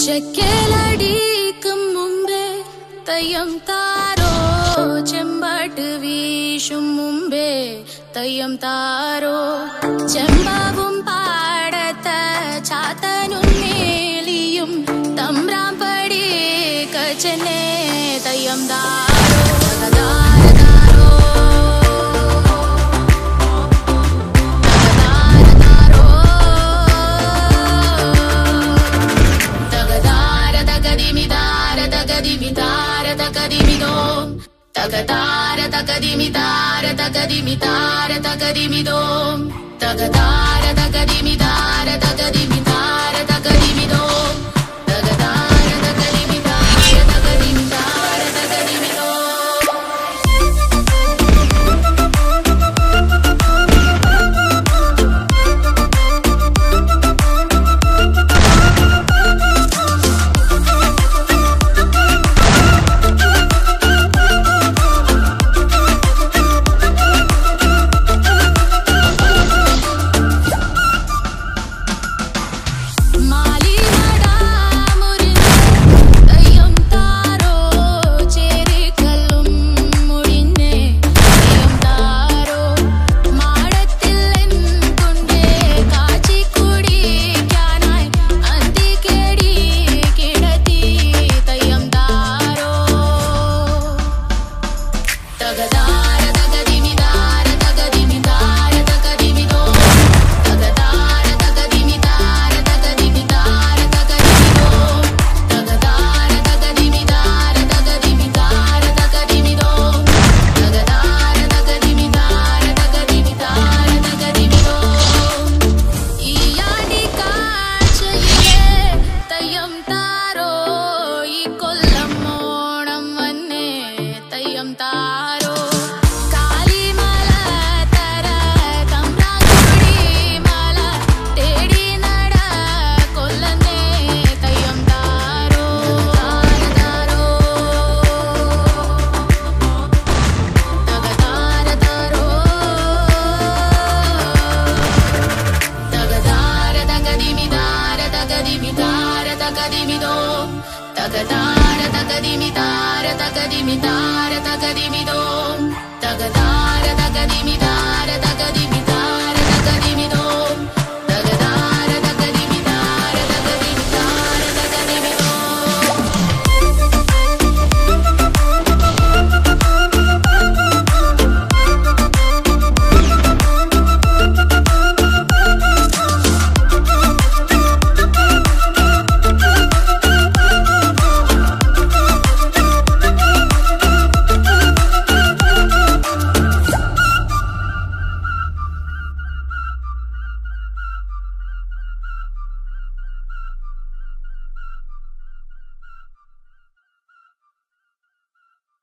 ചെക്കലടിക്കും മുമ്പേ തയ്യം താരോ ചെമ്പാട്ട് വീശും മുമ്പേ തയ്യം താരോ ചെമ്പാവും പാടത്ത ചാത്തനും മേലിയും തമ്പ്രാം പടി കച്ചനെ തയ്യം താരോ Tagadara tagadimidara tagadimidara tagadimidom tagadara tagadimidara tagadimidara tagadimidom tagadara tagadimidara tagadimidara tagadimidom Tagadara tagadimidara tagadimidara tagadimidom tagadara tagadimidara tagadimidara